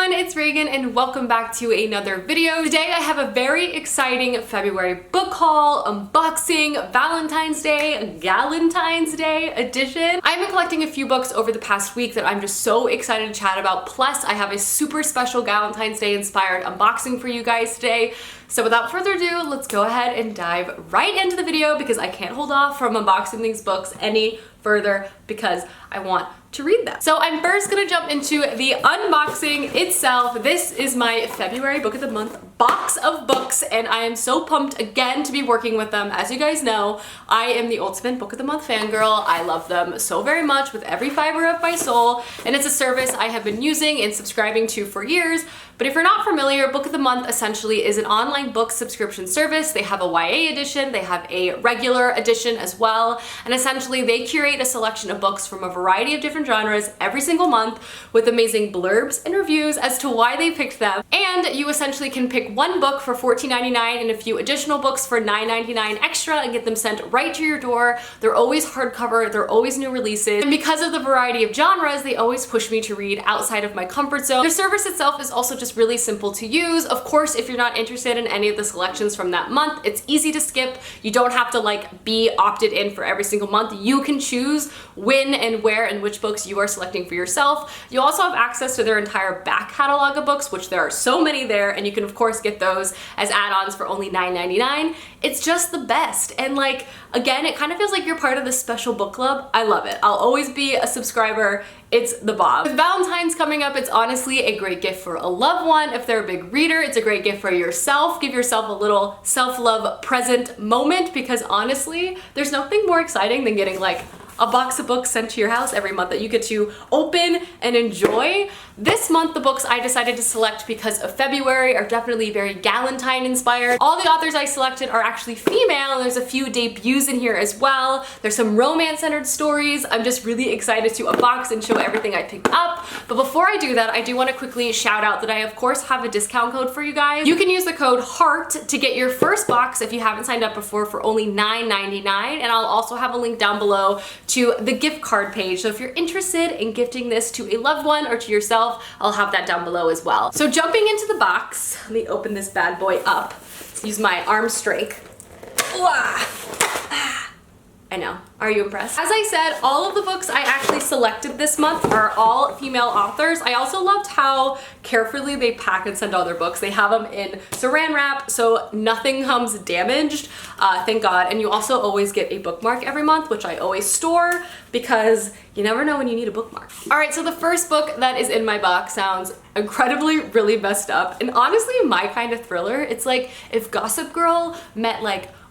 everyone, it's Reagan and welcome back to another video. Today I have a very exciting February book haul, unboxing, Valentine's Day, Galentine's Day edition. I've been collecting a few books over the past week that I'm just so excited to chat about. Plus I have a super special Galentine's Day inspired unboxing for you guys today. So without further ado, let's go ahead and dive right into the video because I can't hold off from unboxing these books any further because I want to read them. So I'm first gonna jump into the unboxing itself. This is my February book of the month box of books and I am so pumped again to be working with them. As you guys know, I am the ultimate book of the month fangirl. I love them so very much with every fiber of my soul, and it's a service I have been using and subscribing to for years. But if you're not familiar, Book of the Month essentially is an online book subscription service. They have a YA edition, they have a regular edition as well, and essentially they curate a selection of books from a variety of different genres every single month with amazing blurbs and reviews as to why they picked them. And you essentially can pick one book for $14.99 and a few additional books for $9.99 extra and get them sent right to your door. They're always hardcover, they're always new releases, and because of the variety of genres, they always push me to read outside of my comfort zone. Their service itself is also just really simple to use. Of course, if you're not interested in any of the selections from that month, it's easy to skip. You don't have to be opted in for every single month. You can choose when and where and which books you are selecting for yourself. You also have access to their entire back catalog of books, which there are so many there, and you can of course get those as add-ons for only $9.99. It's just the best. And again, it kind of feels like you're part of this special book club. I love it. I'll always be a subscriber. It's the bomb. With Valentine's coming up, it's honestly a great gift for a loved one. If they're a big reader, it's a great gift for yourself. Give yourself a little self-love present moment because honestly, there's nothing more exciting than getting a box of books sent to your house every month that you get to open and enjoy. This month, the books I decided to select because of February are definitely very Galentine inspired. All the authors I selected are actually female, and there's a few debuts in here as well. There's some romance-centered stories. I'm just really excited to unbox and show everything I picked up. But before I do that, I do want to quickly shout out that I of course have a discount code for you guys. You can use the code HEART to get your first box if you haven't signed up before for only $9.99, and I'll also have a link down below to the gift card page. So if you're interested in gifting this to a loved one or to yourself, I'll have that down below as well. So jumping into the box, let me open this bad boy up. Let's use my arm strength. I know. Are you impressed? As I said, all of the books I actually selected this month are all female authors. I also loved how carefully they pack and send all their books. They have them in saran wrap, so nothing comes damaged, thank God. And you also always get a bookmark every month, which I always store because you never know when you need a bookmark. All right, so the first book that is in my box sounds incredibly really messed up and honestly my kind of thriller. It's like if Gossip Girl met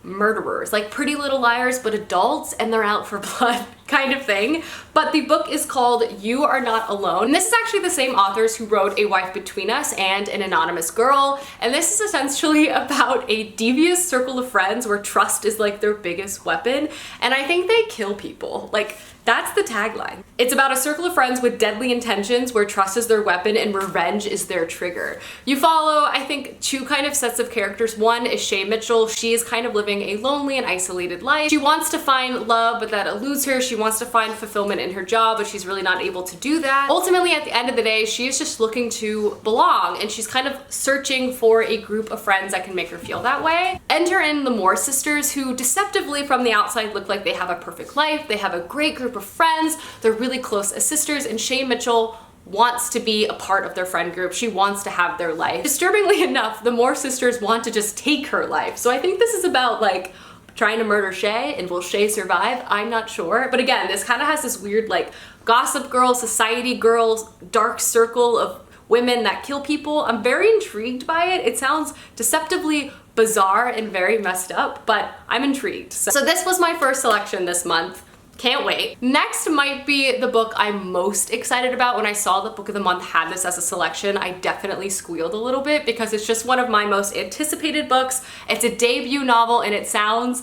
murderers, Pretty Little Liars but adults, and they're out for blood kind of thing. But the book is called You Are Not Alone. And this is actually the same authors who wrote A Wife Between Us and An Anonymous Girl. And this is essentially about a devious circle of friends where trust is their biggest weapon. And I think they kill people. That's the tagline. It's about a circle of friends with deadly intentions where trust is their weapon and revenge is their trigger. You follow, I think, two kind of sets of characters. One is Shay Mitchell. She is kind of living a lonely and isolated life. She wants to find love, but that eludes her. She wants to find fulfillment in her job, but she's really not able to do that. Ultimately, at the end of the day, she is just looking to belong, and she's kind of searching for a group of friends that can make her feel that way. Enter in the Moore sisters, who deceptively from the outside look like they have a perfect life. They have a great group of friends. They're really close as sisters, and Shay Mitchell wants to be a part of their friend group. She wants to have their life. Disturbingly enough, the Moore sisters want to just take her life. So I think this is about trying to murder Shay, and will Shay survive? I'm not sure. But again, this kind of has this weird Gossip Girl, Society Girls, dark circle of women that kill people. I'm very intrigued by it. It sounds deceptively bizarre and very messed up, but I'm intrigued. So this was my first selection this month. Can't wait. Next might be the book I'm most excited about. When I saw the Book of the Month had this as a selection, I definitely squealed a little bit because it's just one of my most anticipated books. It's a debut novel and it sounds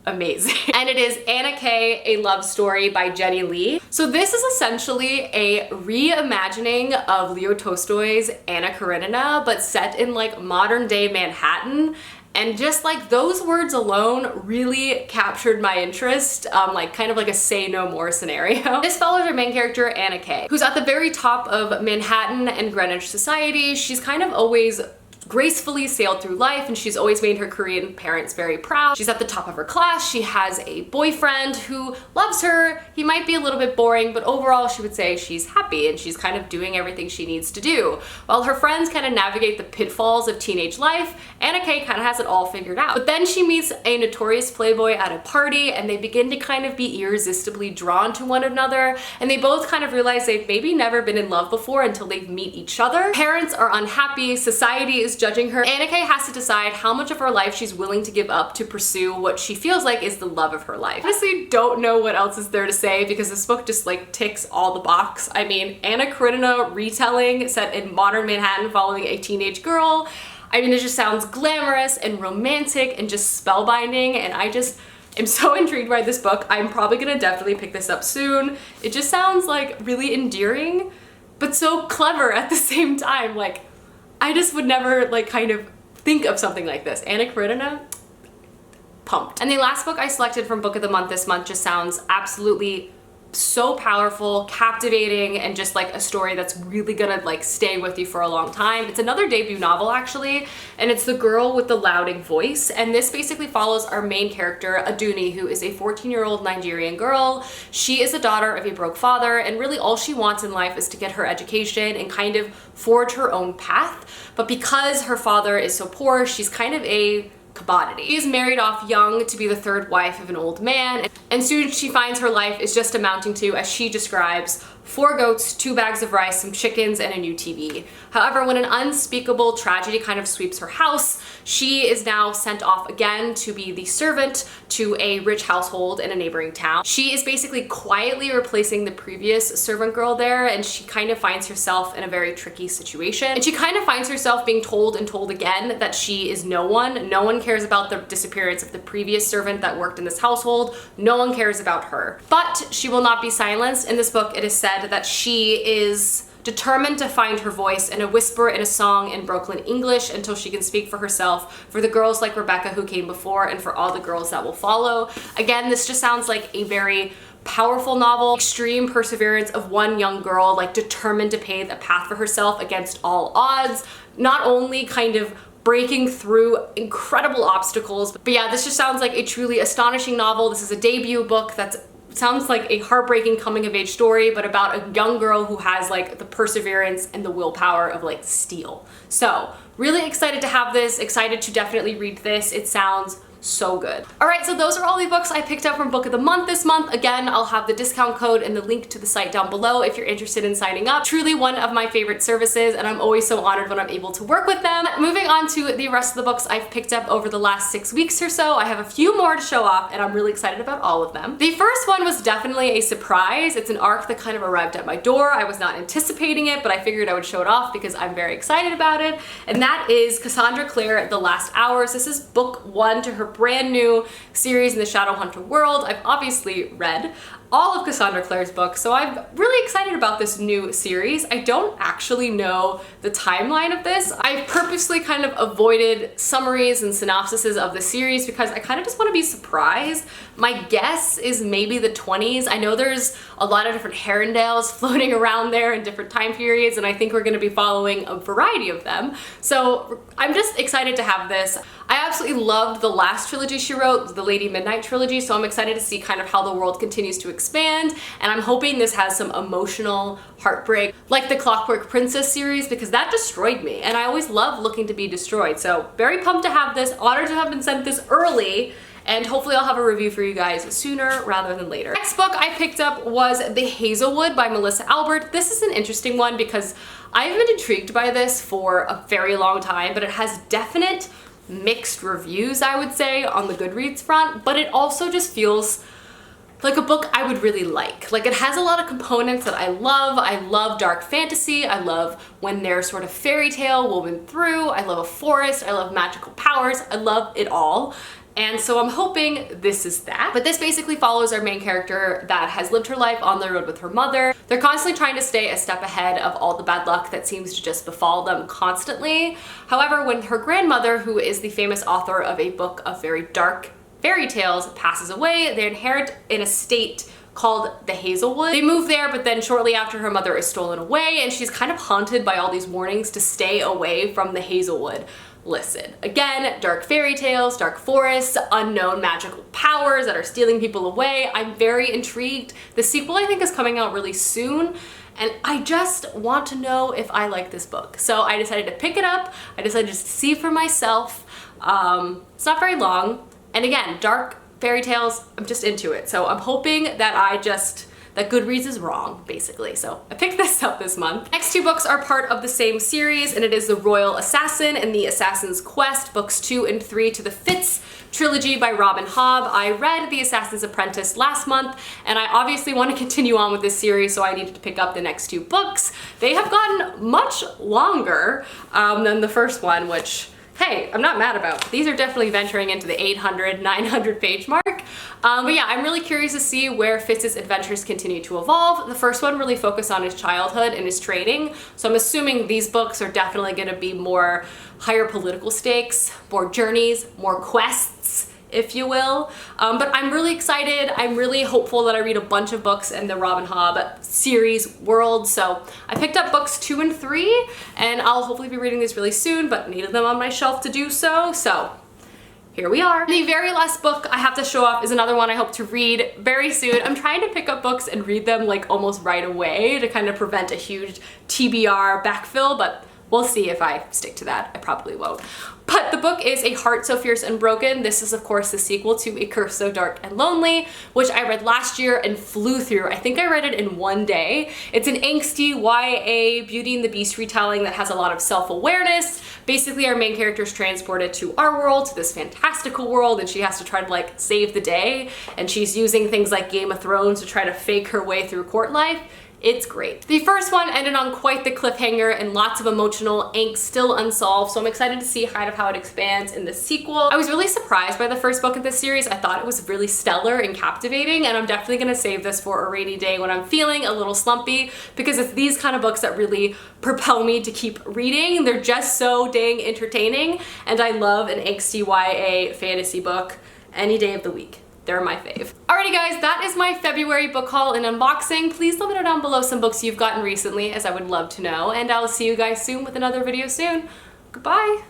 amazing. And it is Anna K, A Love Story by Jenny Lee. So this is essentially a reimagining of Leo Tolstoy's Anna Karenina, but set in modern day Manhattan. And just like those words alone really captured my interest, like kind of like a say no more scenario. This follows our main character, Anna Kay, who's at the very top of Manhattan and Greenwich society. She's kind of always gracefully sailed through life, and she's always made her Korean parents very proud. She's at the top of her class. She has a boyfriend who loves her. He might be a little bit boring, but overall she would say she's happy and she's kind of doing everything she needs to do. While her friends kind of navigate the pitfalls of teenage life, Anna Kay kind of has it all figured out. But then she meets a notorious playboy at a party, and they begin to kind of be irresistibly drawn to one another, and they both kind of realize they've maybe never been in love before until they meet each other. Parents are unhappy, society is judging her. Anna Kay has to decide how much of her life she's willing to give up to pursue what she feels like is the love of her life. Honestly, don't know what else is there to say because this book just like ticks all the box. I mean, Anna Karenina retelling set in modern Manhattan following a teenage girl. I mean, it just sounds glamorous and romantic and just spellbinding, and I just am so intrigued by this book. I'm probably gonna definitely pick this up soon. It just sounds like really endearing, but so clever at the same time. Like, I just would never like kind of think of something like this. Anna Karenina, pumped. And the last book I selected from Book of the Month this month just sounds absolutely so powerful, captivating, and just like a story that's really gonna like stay with you for a long time. It's another debut novel actually, and it's The Girl with the Louding Voice. And this basically follows our main character, Aduni, who is a 14-year-old Nigerian girl. She is a daughter of a broke father, and really all she wants in life is to get her education and kind of forge her own path. But because her father is so poor, she's kind of a commodity. She is married off young to be the third wife of an old man, and soon she finds her life is just amounting to, as she describes, 4 goats, 2 bags of rice, some chickens, and a new TV. However, when an unspeakable tragedy kind of sweeps her house, she is now sent off again to be the servant to a rich household in a neighboring town. She is basically quietly replacing the previous servant girl there, and she kind of finds herself in a very tricky situation. And she kind of finds herself being told and told again that she is no one. No one cares about the disappearance of the previous servant that worked in this household. No one cares about her. But she will not be silenced. In this book, it is said that she is determined to find her voice in a whisper in a song in Brooklyn English until she can speak for herself, for the girls like Rebecca who came before, and for all the girls that will follow. Again, this just sounds like a very powerful novel, extreme perseverance of one young girl like determined to pave a path for herself against all odds, not only kind of breaking through incredible obstacles. But yeah, this just sounds like a truly astonishing novel. This is a debut book that's sounds like a heartbreaking coming of age story, but about a young girl who has like the perseverance and the willpower of like steel. So really excited to have this, excited to definitely read this. It sounds so good. All right, so those are all the books I picked up from Book of the Month this month. Again, I'll have the discount code and the link to the site down below if you're interested in signing up. Truly one of my favorite services, and I'm always so honored when I'm able to work with them. Moving on to the rest of the books I've picked up over the last 6 weeks or so. I have a few more to show off, and I'm really excited about all of them. The first one was definitely a surprise. It's an arc that kind of arrived at my door. I was not anticipating it, but I figured I would show it off because I'm very excited about it, and that is Cassandra Clare, The Last Hours. This is book 1 to her brand new series in the Shadowhunter world. I've obviously read all of Cassandra Clare's books, so I'm really excited about this new series. I don't actually know the timeline of this. I've purposely kind of avoided summaries and synopsises of the series because I kind of just want to be surprised. My guess is maybe the 20s. I know there's a lot of different Herondales floating around there in different time periods, and I think we're going to be following a variety of them. So I'm just excited to have this. I absolutely loved the last trilogy she wrote, the Lady Midnight trilogy, so I'm excited to see kind of how the world continues to expand, and I'm hoping this has some emotional heartbreak like the Clockwork Princess series, because that destroyed me, and I always love looking to be destroyed. So very pumped to have this, honored to have been sent this early, and hopefully I'll have a review for you guys sooner rather than later. Next book I picked up was The Hazelwood by Melissa Albert. This is an interesting one because I've been intrigued by this for a very long time, but it has definite mixed reviews, I would say, on the Goodreads front, but it also just feels like a book I would really like. Like, it has a lot of components that I love. I love dark fantasy. I love when there's sort of fairy tale woven through. I love a forest. I love magical powers. I love it all. And so I'm hoping this is that. But this basically follows our main character that has lived her life on the road with her mother. They're constantly trying to stay a step ahead of all the bad luck that seems to just befall them constantly. However, when her grandmother, who is the famous author of a book of very dark fairy tales, passes away, they inherit an estate called the Hazelwood. They move there, but then shortly after her mother is stolen away, and she's kind of haunted by all these warnings to stay away from the Hazelwood. Listen, again, dark fairy tales, dark forests, unknown magical powers that are stealing people away. I'm very intrigued. The sequel, I think, is coming out really soon, and I just want to know if I like this book. So I decided to pick it up. I decided just to see for myself. It's not very long, and again, dark fairy tales, I'm just into it. So I'm hoping that that Goodreads is wrong, basically. So I picked this up this month. Next two books are part of the same series, and it is The Royal Assassin and The Assassin's Quest, books 2 and 3 to the Fitz trilogy by Robin Hobb. I read The Assassin's Apprentice last month, and I obviously want to continue on with this series, so I needed to pick up the next two books. They have gotten much longer than the first one, which, hey, I'm not mad about. These are definitely venturing into the 800, 900 page mark. But yeah, I'm really curious to see where Fitz's adventures continue to evolve. The first one really focused on his childhood and his training, so I'm assuming these books are definitely going to be more higher political stakes, more journeys, more quests, if you will. But I'm really excited. I'm really hopeful that I read a bunch of books in the Robin Hobb series world. So I picked up books 2 and 3, and I'll hopefully be reading these really soon, but needed them on my shelf to do so. So here we are. The very last book I have to show off is another one I hope to read very soon. I'm trying to pick up books and read them like almost right away to kind of prevent a huge TBR backfill, but we'll see if I stick to that. I probably won't. But the book is A Heart So Fierce and Broken. This is, of course, the sequel to A Curse So Dark and Lonely, which I read last year and flew through. I think I read it in one day. It's an angsty YA Beauty and the Beast retelling that has a lot of self-awareness. Basically, our main character is transported to our world, to this fantastical world, and she has to try to like save the day. And she's using things like Game of Thrones to try to fake her way through court life. It's great. The first one ended on quite the cliffhanger and lots of emotional angst still unsolved, so I'm excited to see kind of how it expands in the sequel. I was really surprised by the first book of this series. I thought it was really stellar and captivating, and I'm definitely gonna save this for a rainy day when I'm feeling a little slumpy, because it's these kind of books that really propel me to keep reading. They're just so dang entertaining, and I love an angsty YA fantasy book any day of the week. They're my fave. Alrighty guys, that is my February book haul and unboxing. Please let me know down below some books you've gotten recently, as I would love to know, and I'll see you guys soon with another video soon. Goodbye.